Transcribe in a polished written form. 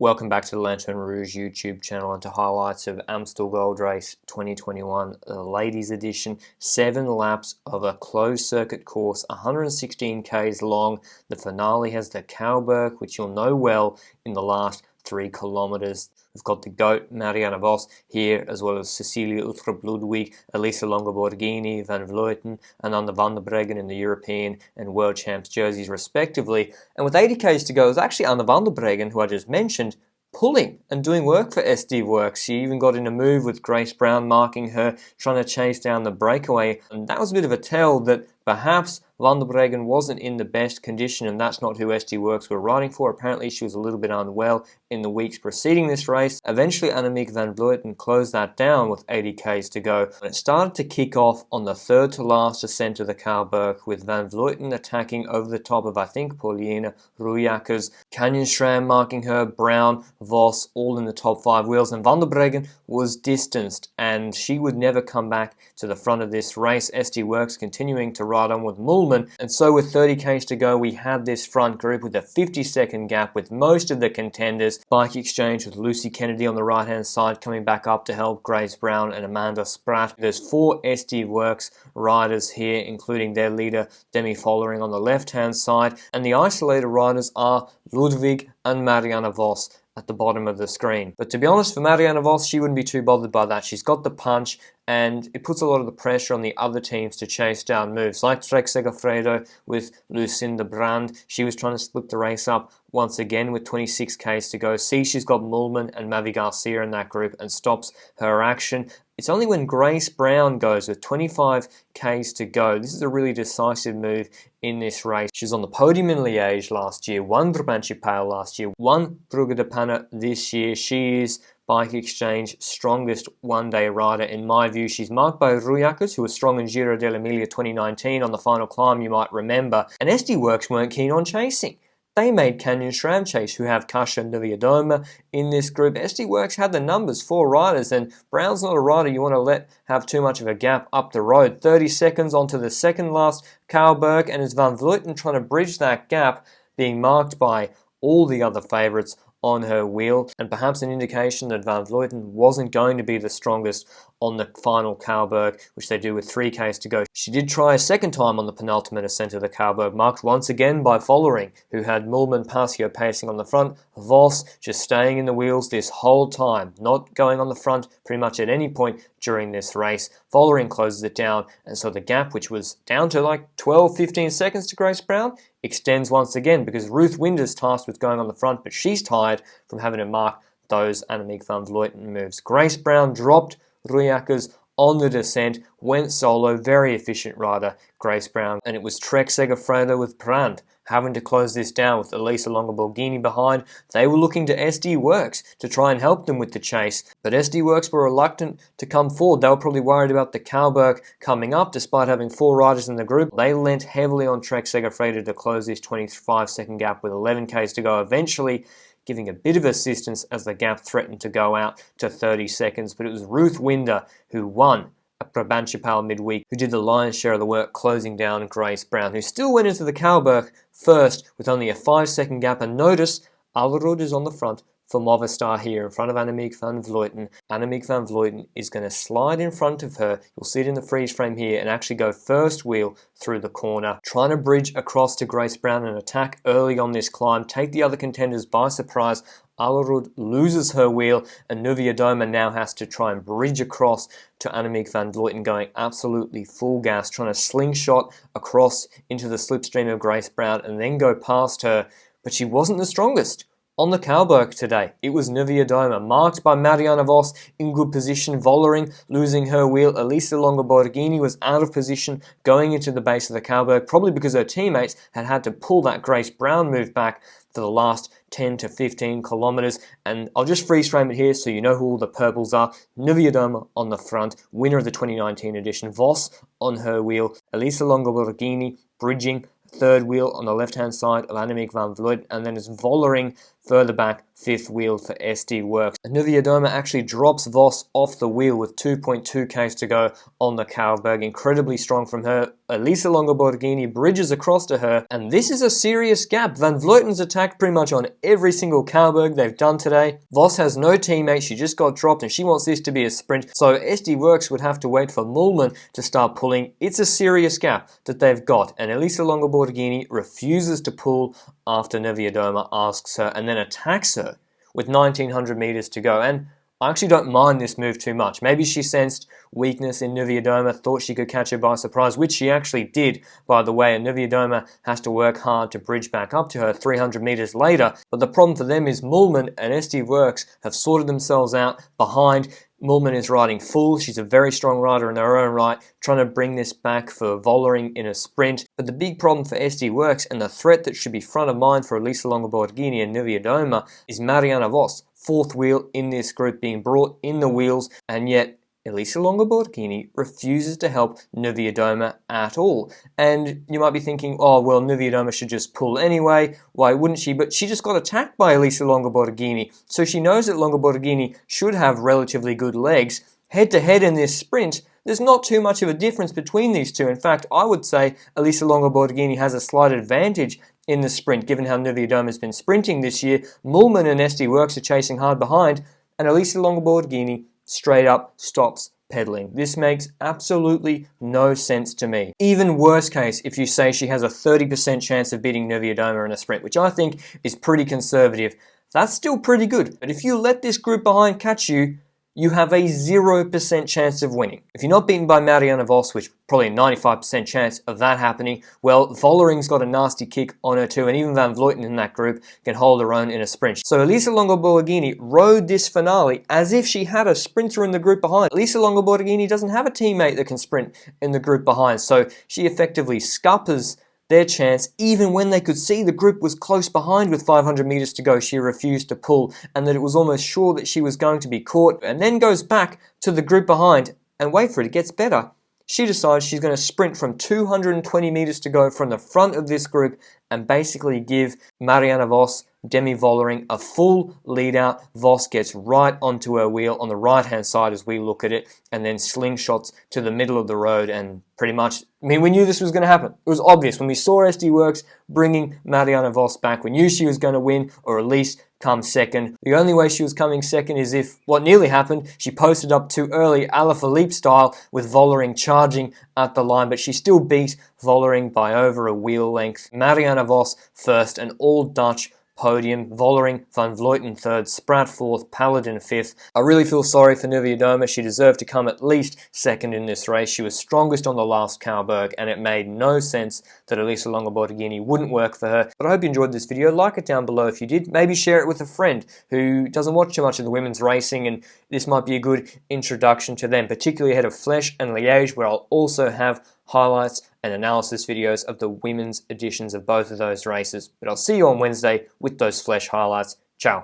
Welcome back to the Lanterne Rouge YouTube channel and to highlights of Amstel Gold Race 2021, the ladies edition. 7 laps of a closed circuit course, 116 k's long. The finale has the Kouwberg, which you'll know well, in the last 3 kilometers. We've got the GOAT, Marianne Vos, here, as well as Cecilia Uttrup Ludwig, Elisa Longo Borghini, Van Vleuten, and Anna van der Breggen in the European and World Champs jerseys, respectively. And with 80 k's to go, it was actually Anna van der Breggen, who I just mentioned, pulling and doing work for SD Worx. She even got in a move with Grace Brown marking her, trying to chase down the breakaway. And that was a bit of a tell that perhaps Van der Breggen wasn't in the best condition, and that's not who SD Worx were riding for. Apparently she was a little bit unwell in the weeks preceding this race. Eventually Annemiek van Vleuten closed that down with 80 k's to go. And it started to kick off on the third to last ascent of the Kouwberg, with van Vleuten attacking over the top of, I think, Pauline Royakkers, Canyon SRAM marking her, Brown, Vos, all in the top 5 wheels, and Van der Breggen was distanced, and she would never come back to the front of this race. SD Worx continuing to ride on with Moolman, and so with 30 k's to go, we had this front group with a 50-second gap with most of the contenders. Bike exchange with Lucy Kennedy on the right-hand side coming back up to help Grace Brown and Amanda Spratt. There's 4 SD Worx riders here, including their leader Demi Follering on the left-hand side, and the isolated riders are Ludwig and Marianne Vos at the bottom of the screen. But to be honest, for Marianne Vos, she wouldn't be too bothered by that. She's got the punch, and it puts a lot of the pressure on the other teams to chase down moves. Like Trek Segafredo with Lucinda Brand, she was trying to split the race up once again with 26 k's to go. See, she's got Moolman and Mavi Garcia in that group and stops her action. It's only when Grace Brown goes with 25 k's to go. This is a really decisive move in this race. She was on the podium in Liège last year, won Brabantse-Pijl last year, won Brugge de Panne this year. She is Bike Exchange strongest one-day rider in my view. She's marked by Royakkers, who was strong in Giro dell'Emilia 2019 on the final climb, you might remember. And SD Worx weren't keen on chasing. They made Canyon SRAM chase, who have Kasia Niewiadoma in this group. SD Worx had the numbers, 4 riders, and Brown's not a rider you want to let have too much of a gap up the road. 30 seconds onto the second last Kouwberg, and it's Van Vleuten trying to bridge that gap, being marked by all the other favourites on her wheel, and perhaps an indication that Van Vleuten wasn't going to be the strongest on the final Kouwberg, which they do with 3 k's to go. She did try a second time on the penultimate ascent of the Kouwberg, marked once again by Follering, who had Moolman Pasio pacing on the front, Vos just staying in the wheels this whole time, not going on the front pretty much at any point during this race. Follering closes it down, and so the gap, which was down to like 12-15 seconds to Grace Brown, extends once again because Ruth Winder's tasked with going on the front, but she's tired from having to mark those Annemiek van Vleuten moves. Grace Brown dropped Royakkers on the descent, went solo, very efficient rider, Grace Brown, and it was Trek Segafredo with Brand having to close this down with Elisa Longo Borghini behind. They were looking to SD Worx to try and help them with the chase, but SD Worx were reluctant to come forward. They were probably worried about the Kouwberg coming up, despite having 4 riders in the group. They lent heavily on Trek Segafredo to close this 25-second gap with 11 k's to go, eventually giving a bit of assistance as the gap threatened to go out to 30 seconds. But it was Ruth Winder who won at Brabantse-Pijl midweek, who did the lion's share of the work closing down Grace Brown, who still went into the Kouwberg first with only a 5-second gap. And notice, Alerud is on the front for Movistar here in front of Annemiek van Vleuten. Annemiek van Vleuten is going to slide in front of her. You'll see it in the freeze frame here, and actually go first wheel through the corner, trying to bridge across to Grace Brown and attack early on this climb, take the other contenders by surprise. Alerud loses her wheel, and Niewiadoma now has to try and bridge across to Annemiek van Vleuten, going absolutely full gas, trying to slingshot across into the slipstream of Grace Brown and then go past her. But she wasn't the strongest on the Kouwberg today. It was Niewiadoma, marked by Marianne Vos in good position, Vollering losing her wheel. Elisa Longo Borghini was out of position going into the base of the Kouwberg, probably because her teammates had to pull that Grace Brown move back for the last 10 to 15 kilometers. And I'll just freeze frame it here so you know who all the purples are. Niewiadoma on the front, winner of the 2019 edition, Vos on her wheel, Elisa Longo Borghini bridging third wheel on the left-hand side of Annemiek van Vleuten, and then is Vollering further back, fifth wheel for SD Worx. Niewiadoma actually drops Vos off the wheel with 2.2 k's to go on the Kouwberg. Incredibly strong from her. Elisa Longo Borghini bridges across to her, and this is a serious gap. Van Vleuten's attacked pretty much on every single Cowberg they've done today. Vos has no teammate, she just got dropped, and she wants this to be a sprint, so SD Worx would have to wait for Mühlmann to start pulling. It's a serious gap that they've got, and Elisa Longo Borghini refuses to pull after Niewiadoma asks her, and then attacks her with 1900 meters to go. And I actually don't mind this move too much. Maybe she sensed weakness in Niewiadoma, thought she could catch her by surprise, which she actually did, by the way, and Niewiadoma has to work hard to bridge back up to her 300 meters later. But the problem for them is Mühlmann and SD Worx have sorted themselves out behind. Mühlmann is riding full. She's a very strong rider in her own right, trying to bring this back for Vollering in a sprint. But the big problem for SD Worx, and the threat that should be front of mind for Elisa Longo Borghini and Niewiadoma, is Marianne Vos, fourth wheel in this group, being brought in the wheels, and yet Elisa Longo Borghini refuses to help Niewiadoma at all. And you might be thinking, oh, well, Niewiadoma should just pull anyway. Why wouldn't she? But she just got attacked by Elisa Longo Borghini. So she knows that Longo Borghini should have relatively good legs. Head to head in this sprint, there's not too much of a difference between these two. In fact, I would say Elisa Longo Borghini has a slight advantage in the sprint, given how Niewiadoma has been sprinting this year. Mühlmann and SD Worx are chasing hard behind, and Elisa Longo Borghini straight up stops pedaling. This makes absolutely no sense to me. Even worst case, if you say she has a 30% chance of beating Niewiadoma in a sprint, which I think is pretty conservative, that's still pretty good. But if you let this group behind catch you, you have a 0% chance of winning. If you're not beaten by Marianne Vos, which probably a 95% chance of that happening, well, Vollering's got a nasty kick on her too, and even Van Vleuten in that group can hold her own in a sprint. So Elisa Longo Borghini rode this finale as if she had a sprinter in the group behind. Elisa Longo Borghini doesn't have a teammate that can sprint in the group behind, so she effectively scuppers their chance. Even when they could see the group was close behind with 500 meters to go, she refused to pull, and that it was almost sure that she was going to be caught, and then goes back to the group behind, and wait for it, it gets better. She decides she's going to sprint from 220 meters to go from the front of this group and basically give Marianne Vos, Demi Vollering, a full lead out. Vos gets right onto her wheel on the right hand side as we look at it, and then slingshots to the middle of the road, and pretty much, I mean, we knew this was going to happen. It was obvious when we saw SD Worx bringing Marianne Vos back. We knew she was going to win, or at least come second. The only way she was coming second is if what nearly happened, she posted up too early, Alaphilippe style, with Vollering charging at the line, but she still beat Vollering by over a wheel length. Marianne Vos first, an all-Dutch podium. Vollering, Van Vleuten third, Spratt fourth, Paladin fifth. I really feel sorry for Niewiadoma. She deserved to come at least second in this race. She was strongest on the last Cowberg, and it made no sense that Elisa Longo Borghini wouldn't work for her. But I hope you enjoyed this video. Like it down below if you did. Maybe share it with a friend who doesn't watch too much of the women's racing, and this might be a good introduction to them, particularly ahead of Flèche and Liège, where I'll also have highlights and analysis videos of the women's editions of both of those races. But I'll see you on Wednesday with those Flèche highlights. Ciao.